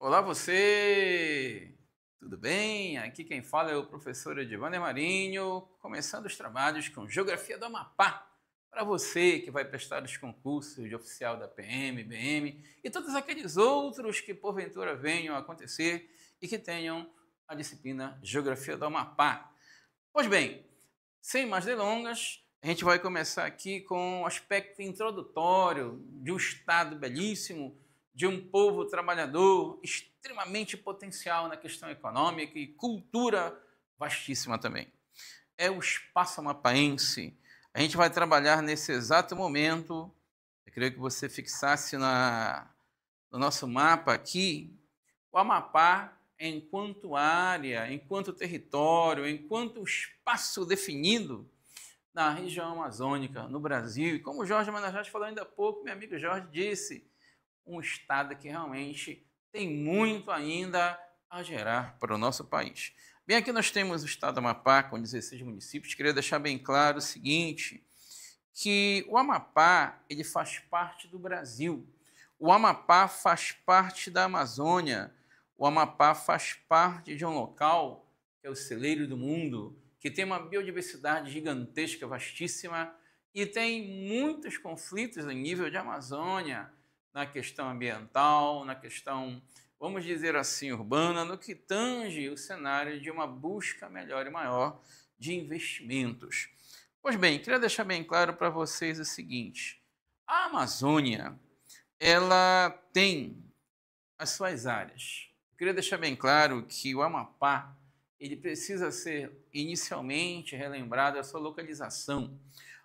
Olá você! Tudo bem? Aqui quem fala é o professor Edivander Marinho, começando os trabalhos com Geografia do Amapá, para você que vai prestar os concursos de oficial da PM, BM e todos aqueles outros que porventura venham a acontecer e que tenham a disciplina Geografia do Amapá. Pois bem, sem mais delongas, a gente vai começar aqui com o aspecto introdutório de um estado belíssimo, de um povo trabalhador extremamente potencial na questão econômica e cultura vastíssima também. É o espaço amapaense. A gente vai trabalhar nesse exato momento. Eu queria que você fixasse no nosso mapa aqui o Amapá enquanto área, enquanto território, enquanto espaço definido na região amazônica, no Brasil. E como o Jorge Manajás falou ainda há pouco, meu amigo Jorge disse, um estado que realmente tem muito ainda a gerar para o nosso país. Bem, aqui nós temos o estado do Amapá com 16 municípios. Queria deixar bem claro o seguinte, que o Amapá ele faz parte do Brasil. O Amapá faz parte da Amazônia. O Amapá faz parte de um local que é o celeiro do mundo, que tem uma biodiversidade gigantesca, vastíssima, e tem muitos conflitos em nível de Amazônia, na questão ambiental, na questão, vamos dizer assim, urbana, no que tange o cenário de uma busca melhor e maior de investimentos. Pois bem, queria deixar bem claro para vocês o seguinte: a Amazônia, ela tem as suas áreas. Eu queria deixar bem claro que o Amapá, ele precisa ser inicialmente relembrado a sua localização.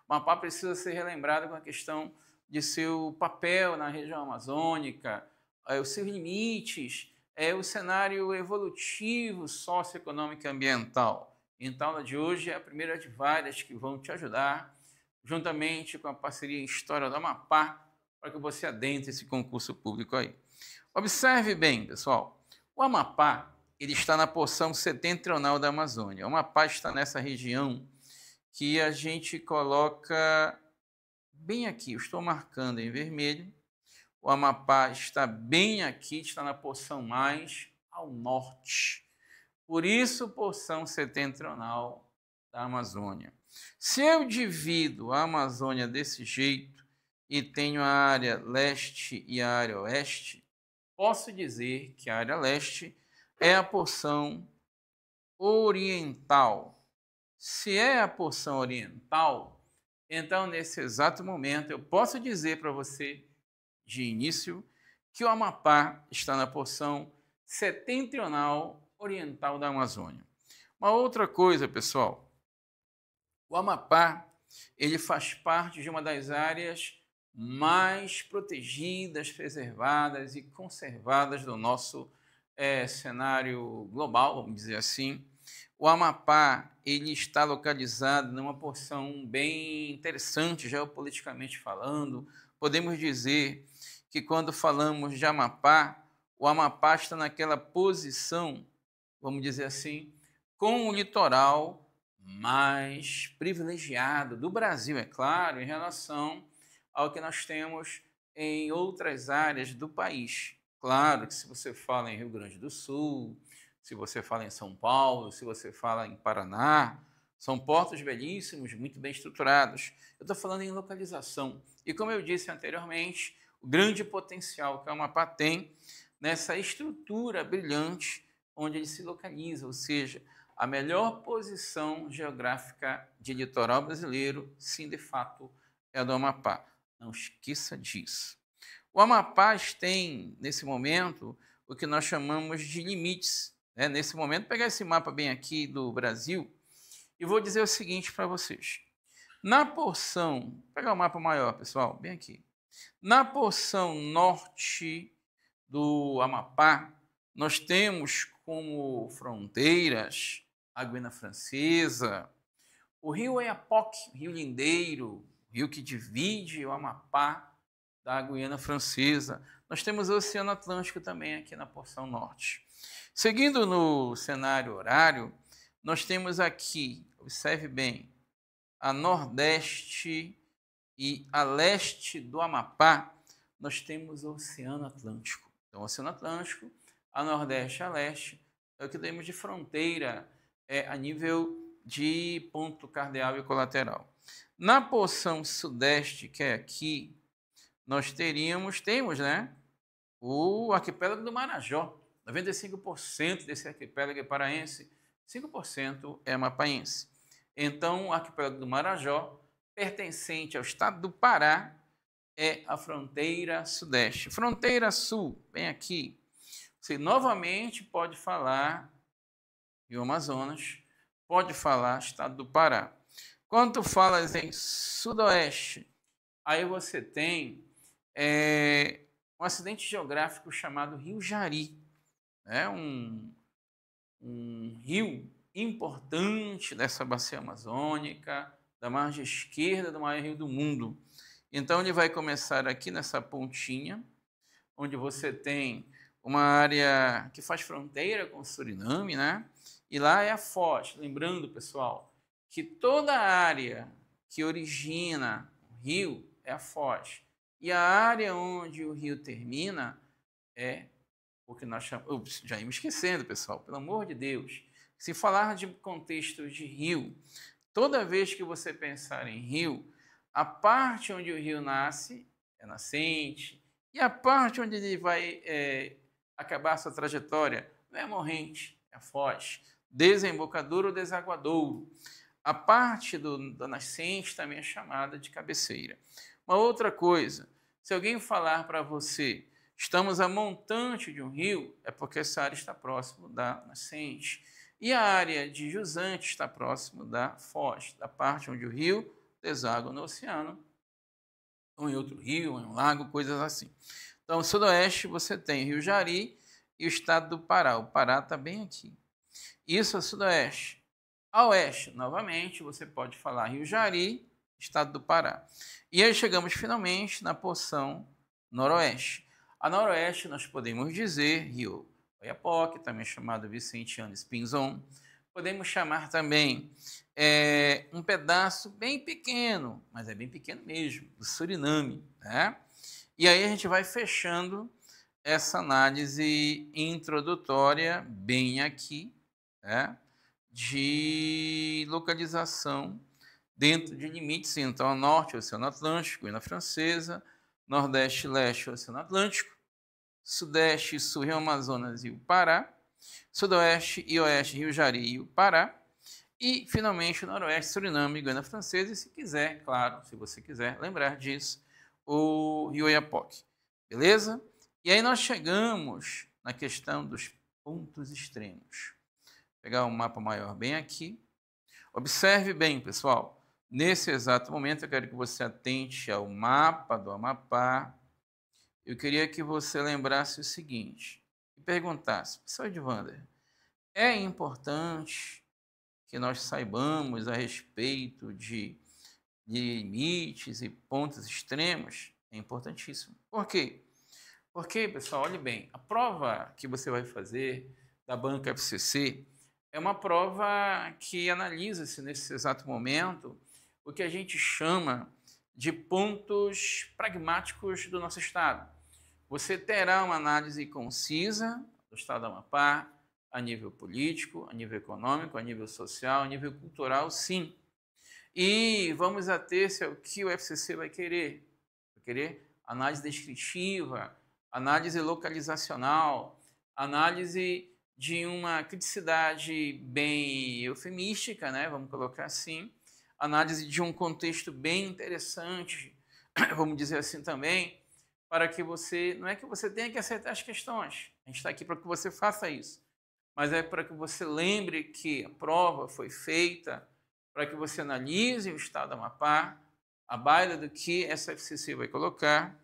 O Amapá precisa ser relembrado com a questão de seu papel na região amazônica, os seus limites, o cenário evolutivo, socioeconômico e ambiental. Então, a aula de hoje é a primeira de várias que vão te ajudar, juntamente com a parceria História do Amapá, para que você adentre esse concurso público aí. Observe bem, pessoal. O Amapá ele está na porção setentrional da Amazônia. O Amapá está nessa região que a gente coloca bem aqui. Eu estou marcando em vermelho. O Amapá está bem aqui, está na porção mais ao norte. Por isso, porção setentrional da Amazônia. Se eu divido a Amazônia desse jeito e tenho a área leste e a área oeste, posso dizer que a área leste é a porção oriental. Se é a porção oriental, então nesse exato momento eu posso dizer para você, de início, que o Amapá está na porção setentrional oriental da Amazônia. Uma outra coisa, pessoal, o Amapá ele faz parte de uma das áreas mais protegidas, preservadas e conservadas do nosso cenário global, vamos dizer assim. O Amapá ele está localizado numa porção bem interessante, geopoliticamente falando. Podemos dizer que quando falamos de Amapá, o Amapá está naquela posição, vamos dizer assim, com o litoral mais privilegiado do Brasil, é claro, em relação ao que nós temos em outras áreas do país. Claro que se você fala em Rio Grande do Sul, se você fala em São Paulo, se você fala em Paraná, são portos belíssimos, muito bem estruturados. Eu estou falando em localização. E como eu disse anteriormente, o grande potencial que o Amapá tem nessa estrutura brilhante onde ele se localiza, ou seja, a melhor posição geográfica de litoral brasileiro, sim, de fato, é a do Amapá. Não esqueça disso. O Amapá tem, nesse momento, o que nós chamamos de limites. Nesse momento, pegar esse mapa bem aqui do Brasil e vou dizer o seguinte para vocês. Na porção, vou pegar o mapa maior, pessoal, bem aqui. Na porção norte do Amapá, nós temos como fronteiras a Guiana Francesa, o rio Oiapoque, rio Lindeiro, rio que divide o Amapá da Guiana Francesa. Nós temos o Oceano Atlântico também aqui na porção norte. Seguindo no cenário horário, nós temos aqui, observe bem, a nordeste e a leste do Amapá, nós temos o Oceano Atlântico. Então, o Oceano Atlântico a nordeste, a leste, é o que temos de fronteira a nível de ponto cardeal e colateral. Na porção sudeste, que é aqui, nós temos, né, o arquipélago do Marajó. 95% desse arquipélago é paraense, 5% é mapaense. Então, o arquipélago do Marajó, pertencente ao estado do Pará, é a fronteira sudeste. Fronteira sul, bem aqui, você novamente pode falar Rio Amazonas, pode falar estado do Pará. Quando tu falas em sudoeste, aí você tem um acidente geográfico chamado Rio Jari, né? um rio importante dessa bacia amazônica, da margem esquerda do maior rio do mundo. Então ele vai começar aqui nessa pontinha, onde você tem uma área que faz fronteira com o Suriname, né? E lá é a Foz. Lembrando, pessoal, que toda a área que origina o rio é a Foz. E a área onde o rio termina é o que nós chamamos... já íamos esquecendo, pessoal, pelo amor de Deus. Se falar de contexto de rio, toda vez que você pensar em rio, a parte onde o rio nasce é nascente, e a parte onde ele vai acabar sua trajetória não é a morrente, é a foz, desembocadouro ou desaguadouro. A parte da nascente também é chamada de cabeceira. Uma outra coisa, se alguém falar para você, estamos a montante de um rio, é porque essa área está próximo da nascente. E a área de jusante está próximo da foz, da parte onde o rio deságua no oceano, ou em outro rio, em um lago, coisas assim. Então, no sudoeste você tem Rio Jari e o estado do Pará. O Pará está bem aqui. Isso é sudoeste. A oeste, novamente, você pode falar Rio Jari, estado do Pará. E aí chegamos finalmente na porção noroeste. A noroeste nós podemos dizer Rio Oiapoque, também chamado Vicentiano Pinzon. Podemos chamar também um pedaço bem pequeno, mas é bem pequeno mesmo, do Suriname, né? E aí a gente vai fechando essa análise introdutória bem aqui, né? De localização dentro de limites, então, ao norte, Oceano Atlântico, Guiana Francesa, nordeste e leste, Oceano Atlântico, sudeste e sul, Rio Amazonas e o Pará, sudoeste e oeste, Rio Jari e o Pará, e, finalmente, o noroeste, Suriname e Guiana Francesa, e se quiser, claro, se você quiser lembrar disso, o Rio Oiapoque. Beleza? E aí nós chegamos na questão dos pontos extremos. Vou pegar um mapa maior bem aqui. Observe bem, pessoal. Nesse exato momento, eu quero que você atente ao mapa do Amapá. Eu queria que você lembrasse o seguinte, e perguntasse, professor Edvander, é importante que nós saibamos a respeito de limites e pontos extremos? É importantíssimo. Por quê? Porque, pessoal, olhe bem, a prova que você vai fazer da banca FCC é uma prova que analisa-se nesse exato momento o que a gente chama de pontos pragmáticos do nosso Estado. Você terá uma análise concisa do Estado do Amapá, a nível político, a nível econômico, a nível social, a nível cultural, sim. E vamos ater-se ao que o FCC vai querer. Vai querer análise descritiva, análise localizacional, análise de uma criticidade bem eufemística, né? Vamos colocar assim, análise de um contexto bem interessante, vamos dizer assim também, para que você, não é que você tenha que acertar as questões, a gente está aqui para que você faça isso, mas é para que você lembre que a prova foi feita para que você analise o estado do Amapá, a baila do que essa FCC vai colocar,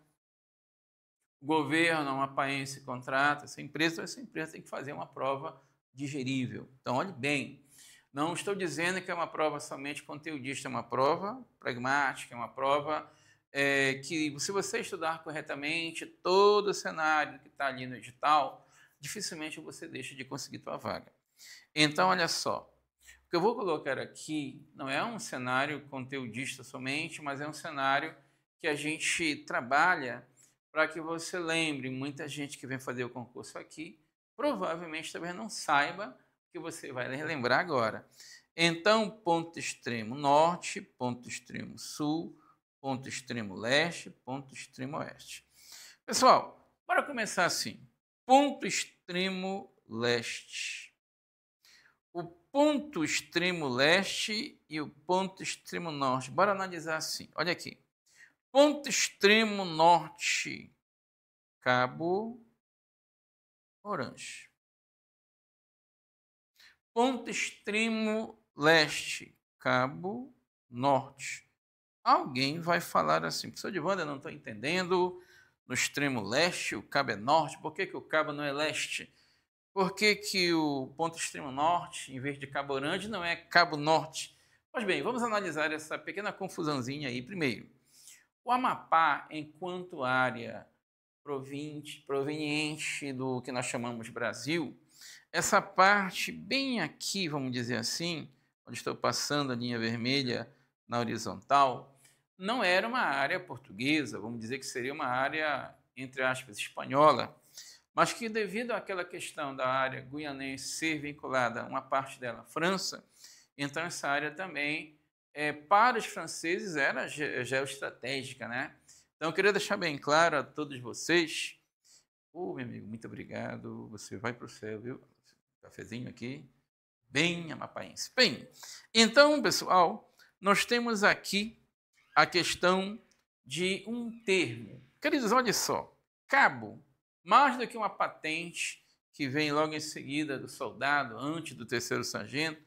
o governo amapaense contrata essa empresa, então essa empresa tem que fazer uma prova digerível. Então, olhe bem, não estou dizendo que é uma prova somente conteudista, é uma prova pragmática, é uma prova que, se você estudar corretamente todo o cenário que está ali no edital, dificilmente você deixa de conseguir sua vaga. Então, olha só, o que eu vou colocar aqui não é um cenário conteudista somente, mas é um cenário que a gente trabalha para que você lembre, muita gente que vem fazer o concurso aqui provavelmente talvez não saiba, que você vai relembrar agora. Então, ponto extremo norte, ponto extremo sul, ponto extremo leste, ponto extremo oeste. Pessoal, bora começar assim. Ponto extremo leste. O ponto extremo leste e o ponto extremo norte. Bora analisar assim. Olha aqui. Ponto extremo norte, Cabo Orange. Ponto extremo leste, Cabo Norte. Alguém vai falar assim, professor Divanda, eu não estou entendendo. No extremo leste, o cabo é norte. Por que, que o cabo não é leste? Por que, que o ponto extremo norte, em vez de Cabo Orange, não é Cabo Norte? Pois bem, vamos analisar essa pequena confusãozinha aí primeiro. O Amapá, enquanto área proveniente do que nós chamamos Brasil, essa parte bem aqui, vamos dizer assim, onde estou passando a linha vermelha na horizontal, não era uma área portuguesa, vamos dizer que seria uma área, entre aspas, espanhola, mas que devido àquela questão da área guianense ser vinculada, uma parte dela, à França, então essa área também, para os franceses, era geoestratégica, né? Então eu queria deixar bem claro a todos vocês, meu amigo, muito obrigado, você vai para o céu, viu? Cafezinho aqui, bem amapaense. Bem, então, pessoal, nós temos aqui a questão de um termo. Queridos, olha só, cabo, mais do que uma patente que vem logo em seguida do soldado, antes do terceiro sargento,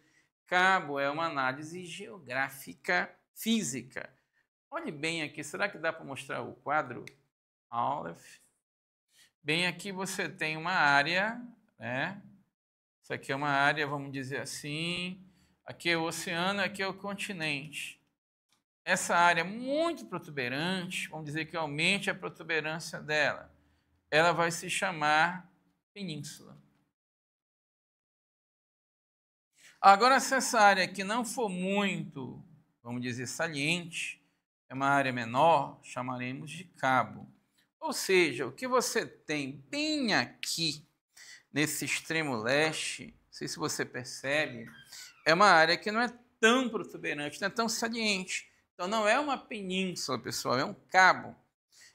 cabo é uma análise geográfica física. Olhe bem aqui, será que dá para mostrar o quadro? Aleph. Bem, aqui você tem uma área, né? Isso aqui é uma área, vamos dizer assim, aqui é o oceano, aqui é o continente. Essa área muito protuberante, vamos dizer que aumente a protuberância dela, ela vai se chamar península. Agora, se essa área aqui não for muito, vamos dizer, saliente, é uma área menor, chamaremos de cabo. Ou seja, o que você tem bem aqui, nesse extremo leste, não sei se você percebe, é uma área que não é tão protuberante, não é tão saliente. Então, não é uma península, pessoal, é um cabo.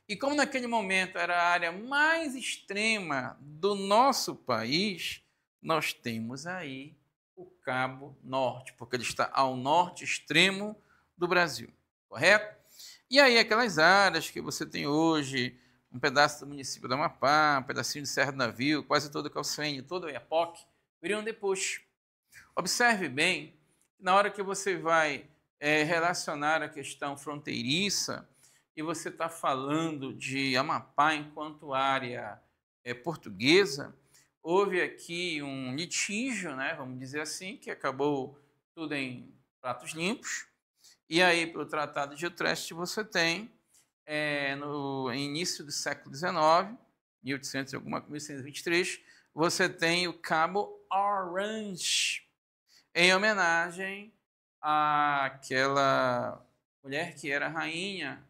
E como naquele momento era a área mais extrema do nosso país, nós temos aí o Cabo Norte, porque ele está ao norte extremo do Brasil, correto? E aí aquelas áreas que você tem hoje, um pedaço do município do Amapá, um pedacinho de Serra do Navio, quase todo o Calçoene, todo o Oiapoque, viriam depois. Observe bem, na hora que você vai relacionar a questão fronteiriça e você está falando de Amapá enquanto área portuguesa, houve aqui um litígio, né, vamos dizer assim, que acabou tudo em pratos limpos. E aí, pelo Tratado de Utrecht, você tem, no início do século XIX, 1823, você tem o Cabo Orange, em homenagem àquela mulher que era rainha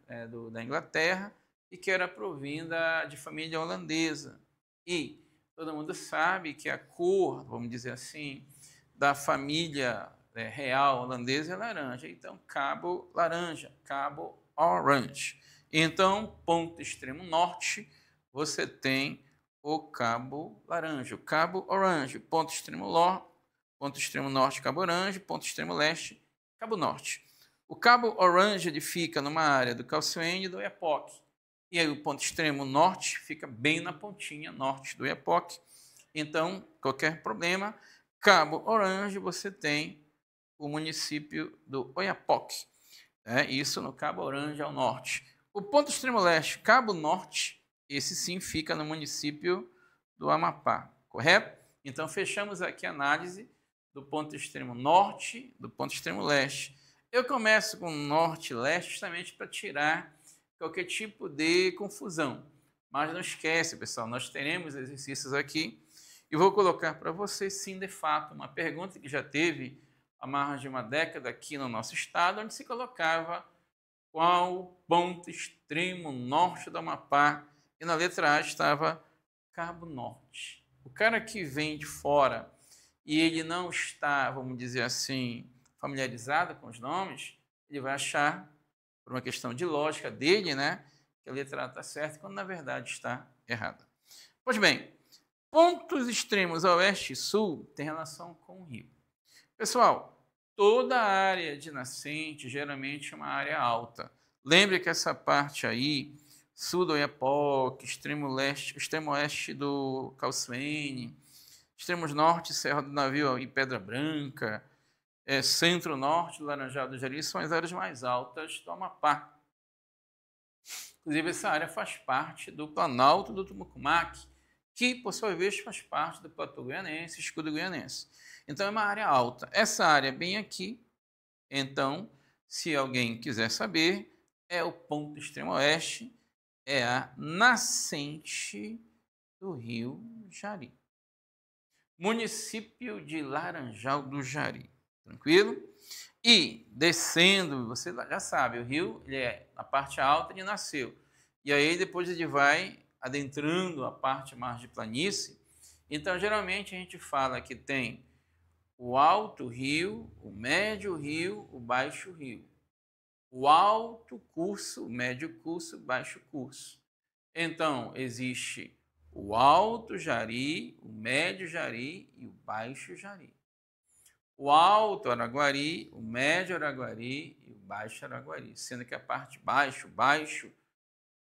da Inglaterra e que era provinda de família holandesa. E todo mundo sabe que a cor, vamos dizer assim, da família real holandesa é laranja. Então, Cabo Laranja, Cabo Orange. Então, ponto extremo norte, você tem o Cabo Laranja, o Cabo Orange, ponto extremo norte, Cabo Orange, ponto extremo leste, Cabo Norte. O Cabo Orange ele fica numa área do Calçoene e do Oiapoque. E aí o ponto extremo norte fica bem na pontinha norte do Oiapoque. Então, qualquer problema, Cabo Orange, você tem o município do Oiapoque. Isso no Cabo Orange ao norte. O ponto extremo leste, Cabo Norte, esse sim fica no município do Amapá, correto? Então, fechamos aqui a análise do ponto extremo norte, do ponto extremo leste. Eu começo com norte e leste justamente para tirar qualquer tipo de confusão. Mas não esquece, pessoal, nós teremos exercícios aqui e vou colocar para vocês, sim, de fato, uma pergunta que já teve há mais de uma década aqui no nosso estado, onde se colocava qual o ponto extremo norte do Amapá, e na letra A estava Cabo Norte. O cara que vem de fora e ele não está, vamos dizer assim, familiarizado com os nomes, ele vai achar, por uma questão de lógica dele, né, que a letra A está certa, quando na verdade está errada. Pois bem, pontos extremos a oeste e sul têm relação com o rio. Pessoal, toda a área de nascente geralmente é uma área alta. Lembre que essa parte aí, sul do Oiapoque, extremo leste, extremo oeste do Calçoene, extremos norte, Serra do Navio e Pedra Branca, centro-norte do Laranjal do Jari, são as áreas mais altas do Amapá. Inclusive, essa área faz parte do Planalto do Tumucumaque, que, por sua vez, faz parte do Platô Guianense, Escudo Guianense. Então, é uma área alta. Essa área bem aqui, então, se alguém quiser saber, é o ponto extremo oeste, é a nascente do Rio Jari. Município de Laranjal do Jari. Tranquilo? E descendo, você já sabe, o rio, ele é na parte alta, ele nasceu. E aí depois ele vai adentrando a parte mais de planície. Então, geralmente a gente fala que tem o alto rio, o médio rio, o baixo rio. O alto curso, o médio curso, o baixo curso. Então, existe o alto Jari, o médio Jari e o baixo Jari. O alto Araguari, o médio Araguari e o baixo Araguari, sendo que a parte baixo,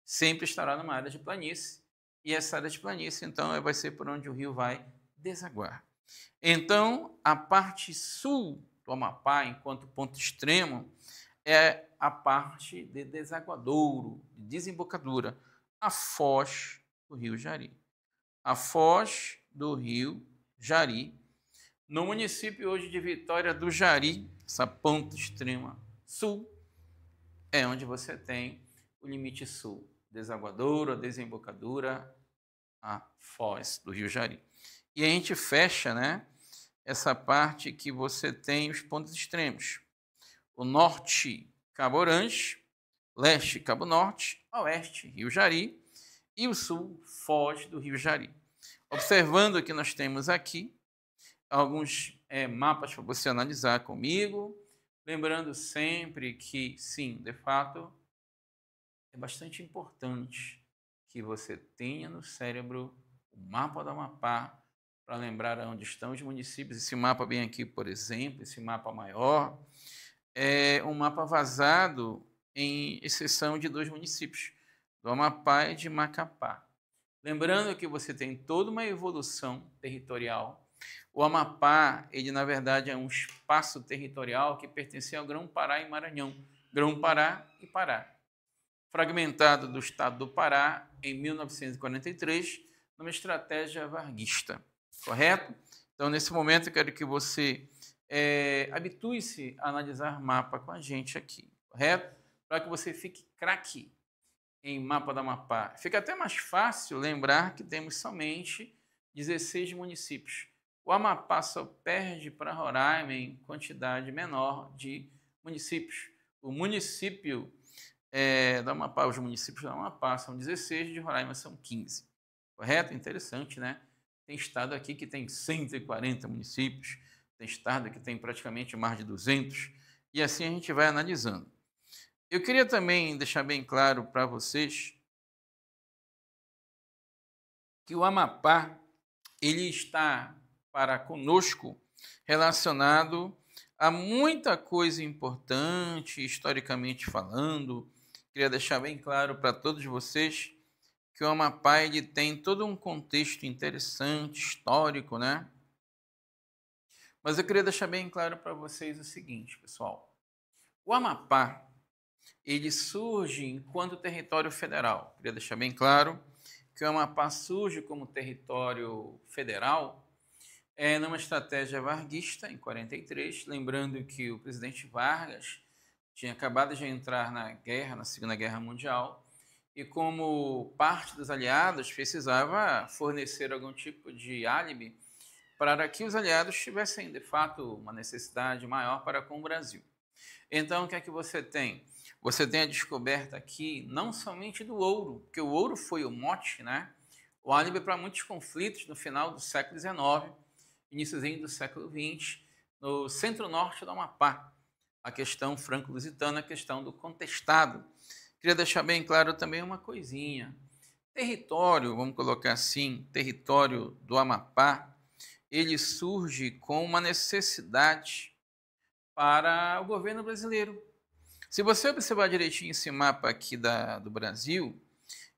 sempre estará numa área de planície. E essa área de planície, então, vai ser por onde o rio vai desaguar. Então, a parte sul do Amapá, enquanto ponto extremo, é a parte de desaguadouro, de desembocadura, a foz do rio Jari. A foz do rio Jari, no município hoje de Vitória do Jari, essa ponta extrema sul, é onde você tem o limite sul, desaguadouro, a desembocadura, a foz do rio Jari. E a gente fecha, né, essa parte que você tem os pontos extremos. O norte, Cabo Orange, leste, Cabo Norte, oeste, Rio Jari, e o sul, foz do Rio Jari. Observando que nós temos aqui alguns mapas para você analisar comigo, lembrando sempre que, sim, de fato, é bastante importante que você tenha no cérebro o mapa do Amapá para lembrar onde estão os municípios. Esse mapa bem aqui, por exemplo, esse mapa maior, é um mapa vazado em exceção de 2 municípios, do Amapá e de Macapá. Lembrando que você tem toda uma evolução territorial. O Amapá, ele na verdade é um espaço territorial que pertencia ao Grão-Pará e Maranhão. Grão-Pará e Pará. Fragmentado do estado do Pará em 1943, numa estratégia varguista. Correto? Então, nesse momento, eu quero que você habitue-se a analisar mapa com a gente aqui. Correto? Para que você fique craque em mapa do Amapá. Fica até mais fácil lembrar que temos somente 16 municípios. O Amapá só perde para Roraima em quantidade menor de municípios. O município do Amapá, os municípios do Amapá são 16, de Roraima são 15. Correto? Interessante, né? Tem estado aqui que tem 140 municípios, tem estado que tem praticamente mais de 200, e assim a gente vai analisando. Eu queria também deixar bem claro para vocês que o Amapá, ele está para conosco relacionado a muita coisa importante, historicamente falando. Queria deixar bem claro para todos vocês que o Amapá ele tem todo um contexto interessante, histórico, né? Mas eu queria deixar bem claro para vocês o seguinte, pessoal. O Amapá, ele surge enquanto território federal. Queria deixar bem claro que o Amapá surge como território federal numa estratégia varguista, em 43, lembrando que o presidente Vargas tinha acabado de entrar na guerra, na Segunda Guerra Mundial, e como parte dos aliados precisava fornecer algum tipo de álibi para que os aliados tivessem, de fato, uma necessidade maior para com o Brasil. Então, o que é que você tem? Você tem a descoberta aqui não somente do ouro, porque o ouro foi o mote, né? o álibi para muitos conflitos no final do século XIX, iníciozinho do século XX, no centro-norte do Amapá, a questão franco-lusitana, a questão do contestado. Queria deixar bem claro também uma coisinha. Território, vamos colocar assim, território do Amapá, ele surge com uma necessidade para o governo brasileiro. Se você observar direitinho esse mapa aqui do Brasil,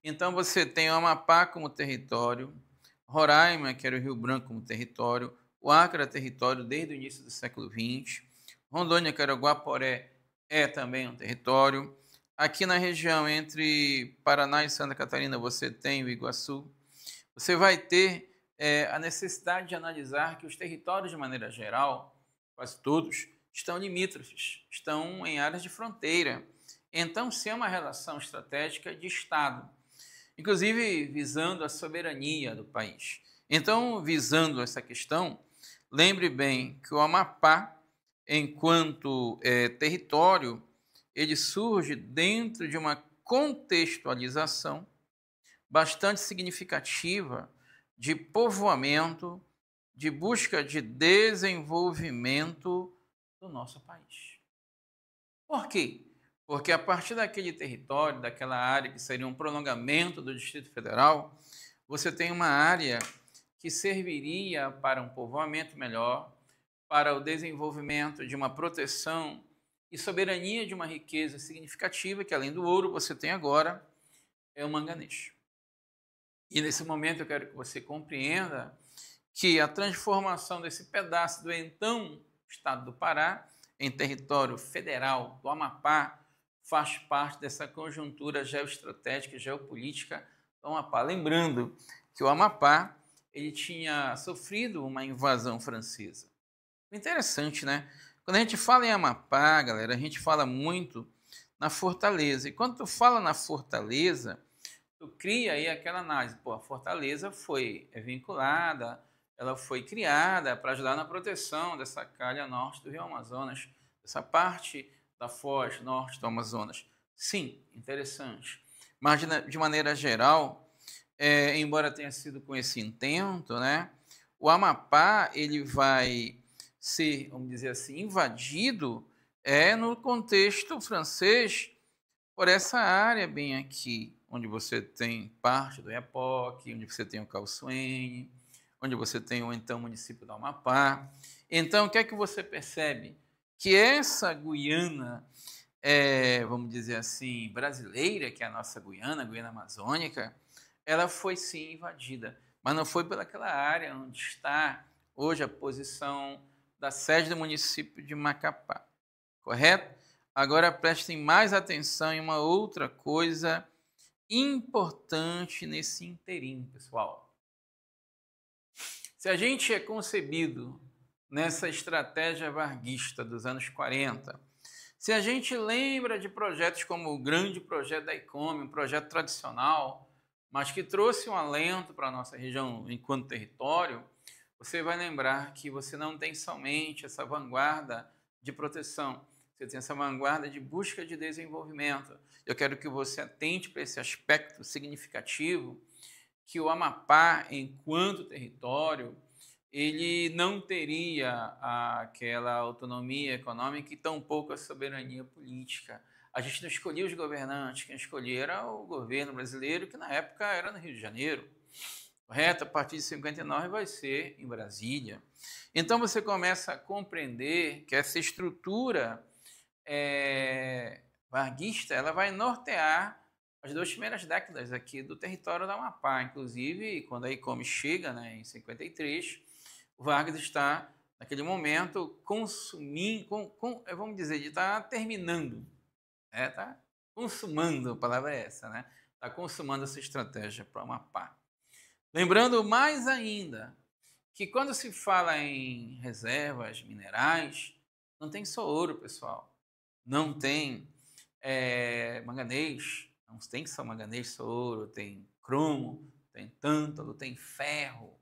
então você tem o Amapá como território, Roraima, que era o Rio Branco, como território, o Acre era território desde o início do século XX, Rondônia, que era o Guaporé, é também um território. Aqui na região entre Paraná e Santa Catarina você tem o Iguaçu. Você vai ter a necessidade de analisar que os territórios, de maneira geral, quase todos, estão limítrofes, estão em áreas de fronteira. Então, se é uma relação estratégica de Estado, inclusive visando a soberania do país. Então, visando essa questão, lembre bem que o Amapá, enquanto território, ele surge dentro de uma contextualização bastante significativa de povoamento, de busca de desenvolvimento do nosso país. Por quê? Porque a partir daquele território, daquela área que seria um prolongamento do Distrito Federal, você tem uma área que serviria para um povoamento melhor, para o desenvolvimento de uma proteção e soberania de uma riqueza significativa, que além do ouro você tem agora, é o manganês. E nesse momento eu quero que você compreenda que a transformação desse pedaço do então estado do Pará em território federal do Amapá faz parte dessa conjuntura geoestratégica e geopolítica do Amapá. Lembrando que o Amapá ele tinha sofrido uma invasão francesa. Interessante, né? Quando a gente fala em Amapá, galera, a gente fala muito na fortaleza. E quando tu fala na fortaleza, tu cria aí aquela análise. Pô, a fortaleza foi vinculada, ela foi criada para ajudar na proteção dessa calha norte do Rio Amazonas, dessa parte da foz norte do Amazonas. Sim, interessante. Mas, de maneira geral, embora tenha sido com esse intento, né, o Amapá ele vai ser, vamos dizer assim, invadido no contexto francês por essa área bem aqui, onde você tem parte do Iapoque, onde você tem o Calçoene, onde você tem o então município do Amapá. Então, o que é que você percebe? Que essa Guiana, vamos dizer assim, brasileira, que é a nossa Guiana, a Guiana Amazônica, ela foi sim invadida, mas não foi pelaquela área onde está hoje a posição da sede do município de Macapá, correto? Agora prestem mais atenção em uma outra coisa importante nesse inteirinho, pessoal. Se a gente é concebido nessa estratégia varguista dos anos 40, se a gente lembra de projetos como o grande projeto da ICOME, um projeto tradicional, mas que trouxe um alento para a nossa região enquanto território, você vai lembrar que você não tem somente essa vanguarda de proteção, você tem essa vanguarda de busca de desenvolvimento. Eu quero que você atente para esse aspecto significativo, que o Amapá, enquanto território, ele não teria aquela autonomia econômica e tampouco a soberania política. A gente não escolhia os governantes, quem escolhia era o governo brasileiro, que na época era no Rio de Janeiro. Correto? A partir de 59 vai ser em Brasília. Então você começa a compreender que essa estrutura varguista ela vai nortear as 2 primeiras décadas aqui do território do Amapá. Inclusive, quando a ICOME chega, né, em 53, o Vargas está, naquele momento, consumindo, vamos dizer, ele está terminando, está consumando, a palavra é essa, né? Está consumando essa estratégia para o Amapá. Lembrando mais ainda que quando se fala em reservas minerais, não tem só ouro, pessoal. Não tem manganês, não tem só manganês, só ouro, tem cromo, tem tântalo, tem ferro,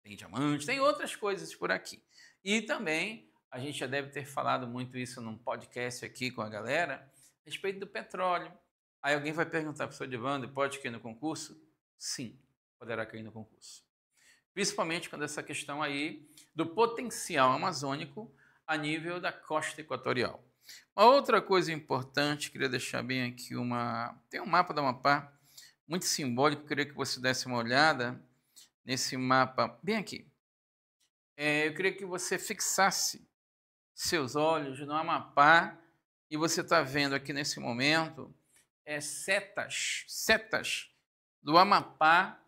tem diamante, tem outras coisas por aqui. E também, a gente já deve ter falado muito isso num podcast aqui com a galera, a respeito do petróleo. Aí alguém vai perguntar, professor Divando, pode ir no concurso? Sim. poderá cair no concurso. Principalmente quando essa questão aí do potencial amazônico a nível da costa equatorial. Uma outra coisa importante, queria deixar bem aqui tem um mapa do Amapá, muito simbólico, queria que você desse uma olhada nesse mapa, bem aqui. Eu queria que você fixasse seus olhos no Amapá e você está vendo aqui nesse momento setas do Amapá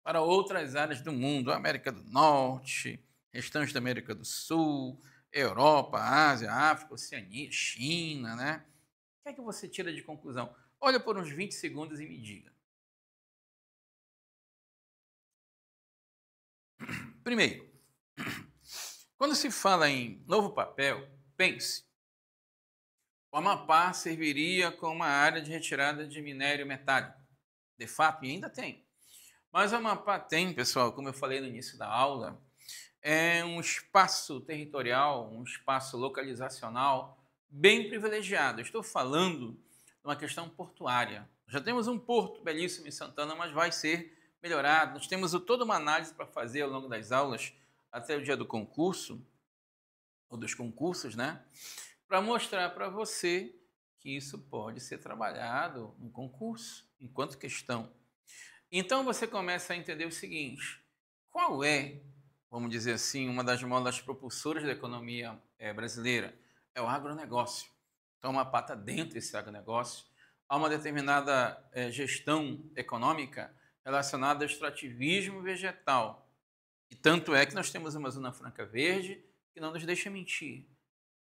para outras áreas do mundo, América do Norte, restante da América do Sul, Europa, Ásia, África, Oceania, China, né? O que é que você tira de conclusão? Olha por uns 20 segundos e me diga. Primeiro, quando se fala em novo papel, pense. O Amapá serviria como uma área de retirada de minério metálico. De fato, e ainda tem. Mas o Amapá tem, pessoal, como eu falei no início da aula, é um espaço territorial, um espaço localizacional bem privilegiado. Estou falando de uma questão portuária. Já temos um porto belíssimo em Santana, mas vai ser melhorado. Nós temos toda uma análise para fazer ao longo das aulas, até o dia do concurso, ou dos concursos, né? Para mostrar para você que isso pode ser trabalhado no concurso, enquanto questão. Então você começa a entender o seguinte: qual é, vamos dizer assim, uma das molas propulsoras da economia brasileira? É o agronegócio. Então, uma pata dentro desse agronegócio, há uma determinada gestão econômica relacionada ao extrativismo vegetal. E tanto é que nós temos uma Zona Franca Verde que não nos deixa mentir.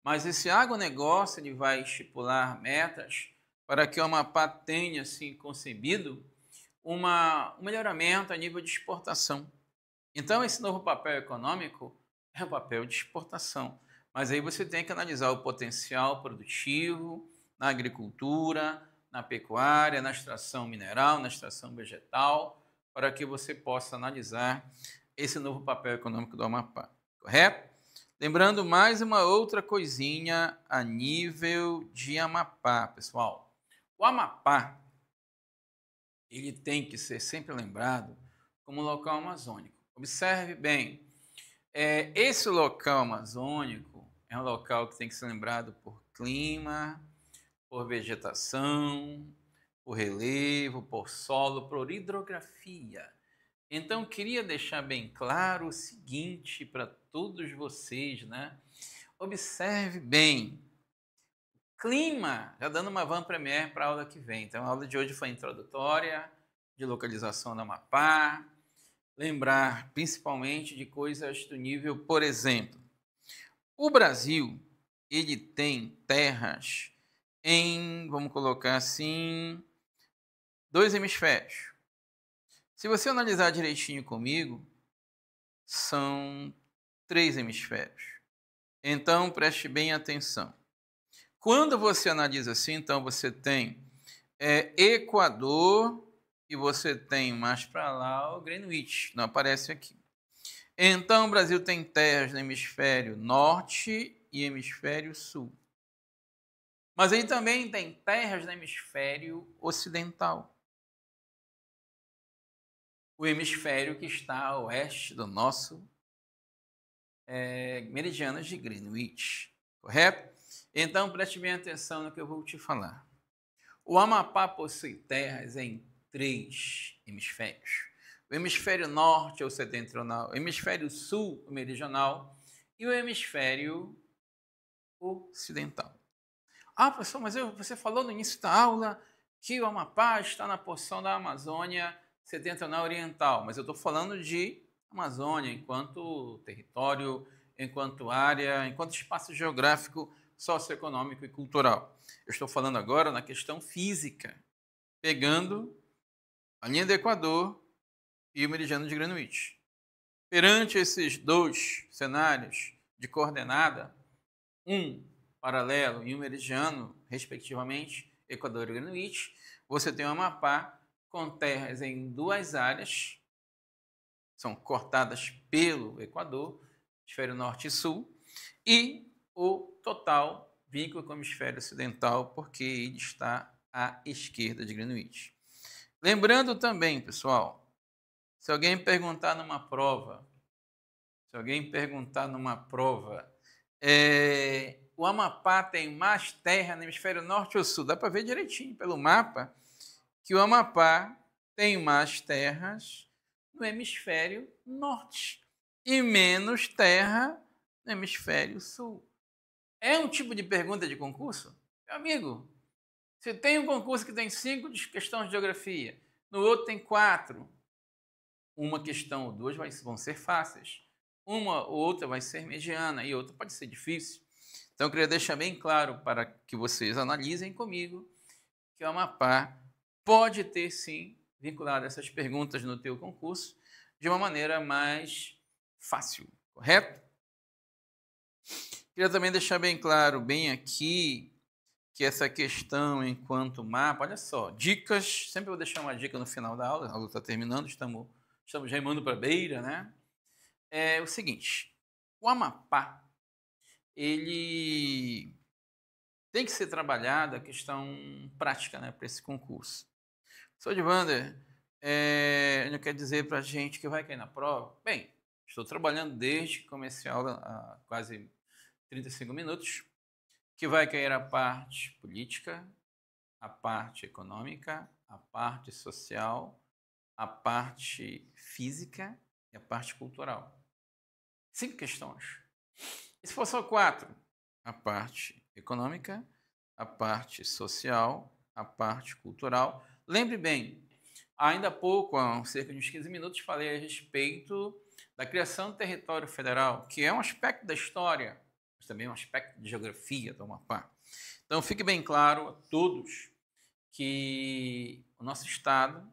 Mas esse agronegócio ele vai estipular metas para que o Amapá tenha assim, concebido um melhoramento a nível de exportação. Então, esse novo papel econômico é o papel de exportação. Mas aí você tem que analisar o potencial produtivo na agricultura, na pecuária, na extração mineral, na extração vegetal, para que você possa analisar esse novo papel econômico do Amapá. Correto? Lembrando mais uma outra coisinha a nível de Amapá, pessoal. O Amapá, ele tem que ser sempre lembrado como local amazônico. Observe bem, esse local amazônico é um local que tem que ser lembrado por clima, por vegetação, por relevo, por solo, por hidrografia. Então, queria deixar bem claro o seguinte para todos vocês, né? Observe bem. Clima, já dando uma avant-première para a aula que vem. Então, a aula de hoje foi introdutória, de localização do Amapá, lembrar principalmente de coisas do nível, por exemplo, o Brasil, ele tem terras em, vamos colocar assim, 2 hemisférios. Se você analisar direitinho comigo, são 3 hemisférios. Então, preste bem atenção. Quando você analisa assim, então você tem Equador e você tem mais para lá o Greenwich, não aparece aqui. Então, o Brasil tem terras no hemisfério norte e hemisfério sul. Mas ele também tem terras no hemisfério ocidental. O hemisfério que está a oeste do nosso meridiano de Greenwich, correto? Então, preste bem atenção no que eu vou te falar. O Amapá possui terras em 3 hemisférios. O hemisfério norte é o setentrional, o hemisfério sul, o meridional, e o hemisfério ocidental. Ah, professor, mas você falou no início da aula que o Amapá está na porção da Amazônia setentrional oriental, mas eu estou falando de Amazônia enquanto território, enquanto área, enquanto espaço geográfico, socioeconômico e cultural. Eu estou falando agora na questão física, pegando a linha do Equador e o meridiano de Greenwich. Perante esses 2 cenários de coordenada, um paralelo e um meridiano, respectivamente, Equador e Greenwich, você tem o Amapá com terras em 2 áreas, são cortadas pelo Equador, hemisfério norte e sul, e o total vínculo com o hemisfério ocidental, porque ele está à esquerda de Greenwich. Lembrando também, pessoal, Se alguém perguntar numa prova, se alguém perguntar numa prova, o Amapá tem mais terra no hemisfério norte ou sul? Dá para ver direitinho pelo mapa que o Amapá tem mais terras no hemisfério norte e menos terra no hemisfério sul. É um tipo de pergunta de concurso? Meu amigo, se tem um concurso que tem 5 questões de geografia, no outro tem 4, uma questão ou duas vão ser fáceis, uma ou outra vai ser mediana e outra pode ser difícil. Então, eu queria deixar bem claro para que vocês analisem comigo que o Amapá pode ter, sim, vinculado essas perguntas no teu concurso de uma maneira mais fácil, correto? Queria também deixar bem claro, bem aqui, que essa questão enquanto mapa, olha só, dicas, sempre vou deixar uma dica no final da aula, a aula está terminando, estamos remando para a beira, né? É o seguinte, o Amapá, ele tem que ser trabalhada a questão prática, né, para esse concurso. Sou de Wander, não quer dizer para a gente que vai cair na prova? Bem, estou trabalhando desde que comecei a aula há quase 35 minutos, que vai cair a parte política, a parte econômica, a parte social, a parte física e a parte cultural. 5 questões. E se for só 4? A parte econômica, a parte social, a parte cultural. Lembre bem, ainda há pouco, há cerca de uns 15 minutos, falei a respeito da criação do território federal, que é um aspecto da história, mas também um aspecto de geografia do Amapá. Então, fique bem claro a todos que o nosso Estado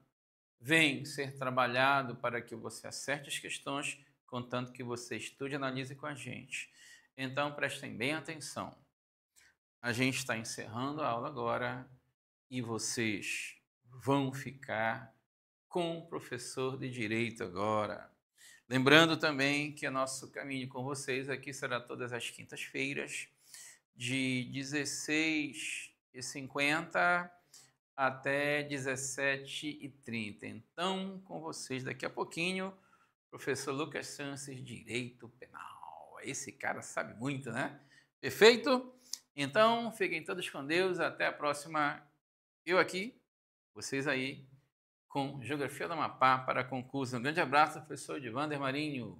vem ser trabalhado para que você acerte as questões, contanto que você estude e analise com a gente. Então, prestem bem atenção. A gente está encerrando a aula agora e vocês vão ficar com o professor de Direito agora. Lembrando também que o nosso caminho com vocês aqui será todas as quintas-feiras, de 16h50 até 17h30. Então, com vocês daqui a pouquinho, professor Lucas Sanches, Direito Penal. Esse cara sabe muito, né? Perfeito? Então, fiquem todos com Deus. Até a próxima. Eu aqui, vocês aí, com Geografia do Amapá para concurso. Um grande abraço, professor Edvander Marinho.